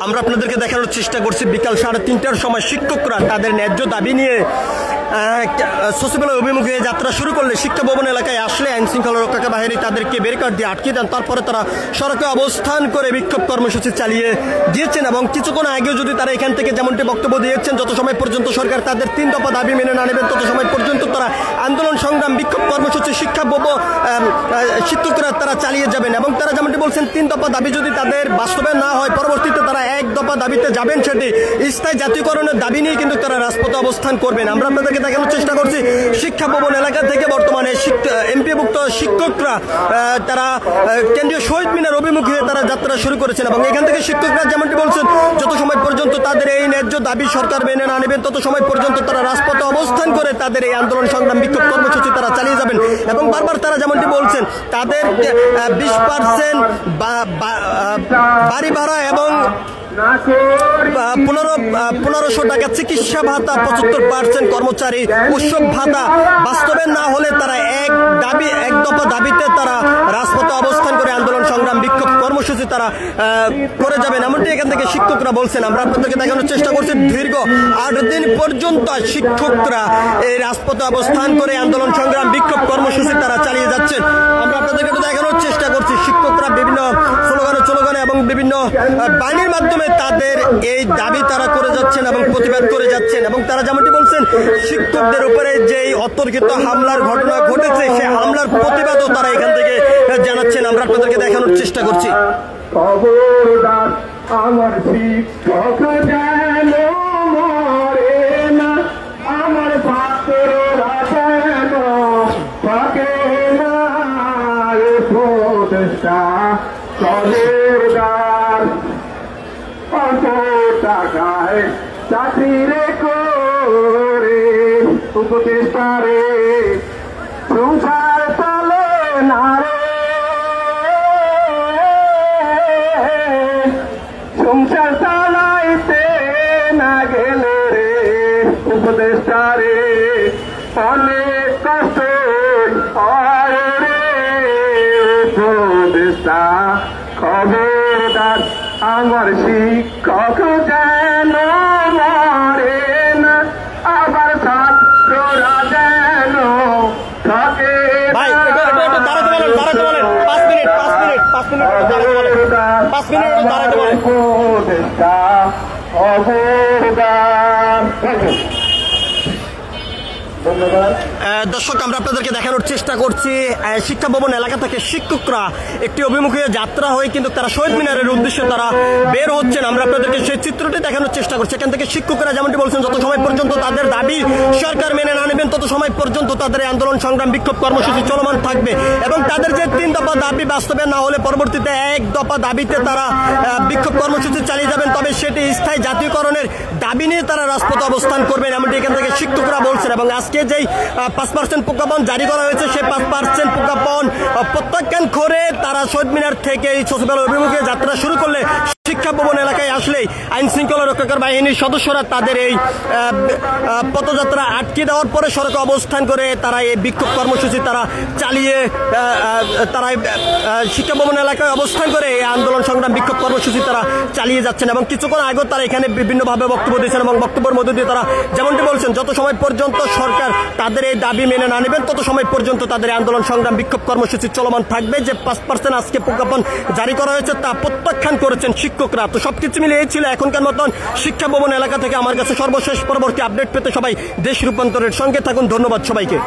আমরা আপনাদেরকে দেখানোর চেষ্টা করছি বিকাল 3:30টার সময় শিক্ষকরা তাদের ন্যায্য দাবি নিয়ে সচিবালয় অভিমুখে যাত্রা শুরু করলে শিক্ষা ভবন এলাকায় আসলে আইন শৃঙ্খলা রক্ষাকারী বাহিনী তাদেরকে ব্যারিকেড দিয়ে আটকে দেন। তারপরে তারা সড়কে অবস্থান করে বিক্ষোভ কর্মসূচি চালিয়ে দিয়েছেন এবং কিছুক্ষণ আগেও যদি তারা এখান থেকে যেমনটি বক্তব্য দিয়েছেন, যত সময় পর্যন্ত সরকার তাদের 3 দফা দাবি মেনে না নেবেন তত সময় পর্যন্ত তারা আন্দোলন সংগ্রাম বিক্ষোভ কর্মসূচি শিক্ষকরা তারা চালিয়ে যাবেন এবং তারা যেমনটি বলছেন 3 দফা দাবি যদি তাদের বাস্তবায়ন না হয় পরবর্তীতে তারা 1 দফা দাবিতে যাবেন, সেটি স্থায়ী জাতীয়করণের দাবি নিয়ে কিন্তু তারা রাজপথে অবস্থান করবেন। আমরা আপনাদেরকে দেখানোর চেষ্টা করছি শিক্ষা ভবন এলাকা থেকে বর্তমানে এমপিভুক্ত শিক্ষকরা তারা কেন্দ্রীয় শহীদ মিনার অভিমুখে তারা যাত্রা শুরু করেছেন এবং এখান থেকে শিক্ষকরা যেমনটি বলছেন যত সময় পর্যন্ত তাদের এই ন্যায্য দাবি সরকার মেনে না নেবেন তত সময় পর্যন্ত তারা রাজপথে অবস্থান করে তাদের এই আন্দোলন সংগ্রাম বিক্ষোভ কর্মসূচি তারা চালিয়ে যাবেন এবং বারবার তারা যেমনটি বলছেন তাদের 20% বাড়ি ভাড়া এবং 1500 টাকা চিকিৎসা ভাতা, 75% কর্মচারী উৎসব ভাতা বাস্তবায়ন না হলে তারা 1 দফা দাবিতে তারা রাজপথে অবস্থান করে আন্দোলন সংগ্রাম বিক্ষোভ কর্মসূচি তারা করে যাবেন এমনটি এখান থেকে শিক্ষকরা বলছেন। আমরা আপনাদেরকে দেখানোর চেষ্টা করছি দীর্ঘ 8 দিন পর্যন্ত শিক্ষকরা এই রাজপথে অবস্থান করে আন্দোলন সংগ্রাম বিক্ষোভ কর্মসূচি তারা চালিয়ে যাচ্ছেন। আমরা আপনাদেরকে দেখানোর চেষ্টা করছি শিক্ষকরা বিভিন্ন স্লোগানে এবং বিভিন্ন বাণীর মাধ্যমে তাদের এই দাবি তারা করে যাচ্ছেন এবং প্রতিবাদ করে যাচ্ছেন এবং তারা যেমনটি বলছেন শিক্ষকদের উপরে যে অতর্কিত হামলার ঘটনা ঘটেছে সেই হামলার প্রতিবাদও তারা এখান থেকে জানাচ্ছেন। আমরা আপনাদেরকে দেখানোর চেষ্টা করছি। খবরদার আমার শিক্ষক যেন মরে না, আমার ছাত্ররা যেন থাকে না, উপদেষ্টা খবরদার অল্প টাকায় চাকরি রে করে উপদেষ্টা রে সংসার চলে না রে, সংসার চালাইতে না গেলে রে উপদেষ্টা রে অনেক কষ্ট হয় রে উপদেষ্টা খবরদার আমার শিক্ষক যেন মরে না, আবার ছাত্ররা যেন থাকে না। দর্শক আমরা আপনাদেরকে দেখানোর চেষ্টা করছি শিক্ষা ভবন এলাকা থেকে শিক্ষকরা একটি অভিমুখে যাত্রা হয়ে কিন্তু তারা শহীদ মিনারের উদ্দেশ্যে তারা বের হচ্ছেন। আমরা আপনাদেরকে সেই চিত্রটি দেখানোর চেষ্টা করছি। এখান থেকে শিক্ষকরা যেমনটি বলছেন যত সময় পর্যন্ত তাদের দাবি সরকার মেনে না নেবেন তত সময় পর্যন্ত তাদের আন্দোলন সংগ্রাম বিক্ষোভ কর্মসূচি চলমান থাকবে এবং তাদের যে 3 দফা দাবি বাস্তবায়ন না হলে পরবর্তীতে 1 দফা দাবিতে তারা বিক্ষোভ কর্মসূচি চালিয়ে যাবেন, তবে সেটি স্থায়ী জাতীয়করণের দাবি নিয়ে তারা রাজপথে অবস্থান করবেন এমনটি এখান থেকে শিক্ষকরা বলছেন এবং আজকে যেই 5% প্রজ্ঞাপন জারি করা হয়েছে সেই 5% প্রজ্ঞাপন প্রত্যাখ্যান করে তারা শহীদ মিনার থেকে সচিবালয় অভিমুখে যাত্রা শুরু করলে শিক্ষা ভবন এলাকায় আসলেই আইন শৃঙ্খলা রক্ষাকারী বাহিনীর সদস্যরা তাদের এই পথযাত্রা আটকে দেওয়ার পরে সড়কে অবস্থান করে তারা এই বিক্ষোভ কর্মসূচি তারা চালিয়ে তারা শিক্ষা ভবন এলাকায় অবস্থান করে এই আন্দোলন সংগ্রাম বিক্ষোভ কর্মসূচি তারা চালিয়ে যাচ্ছেন এবং কিছুক্ষণ আগেও তারা এখানে বিভিন্নভাবে বক্তব্য দিয়েছেন এবং বক্তব্যের মধ্যে দিয়ে তারা যেমনটি বলছেন যত সময় পর্যন্ত সরকার তাদের এই দাবি মেনে না নেবেন তত সময় পর্যন্ত তাদের আন্দোলন সংগ্রাম বিক্ষোভ কর্মসূচি চলমান থাকবে। যে 5% আজকে প্রজ্ঞাপন জারি করা হয়েছে তা প্রত্যাখ্যান করেছেন শিক্ষকরা। তো সবকিছু মিলে এই ছিল এখনকার মতন শিক্ষা ভবন এলাকা থেকে আমার কাছে সর্বশেষ। পরবর্তী আপডেট পেতে সবাই দেশ রূপান্তরের সঙ্গে থাকুন। ধন্যবাদ সবাইকে।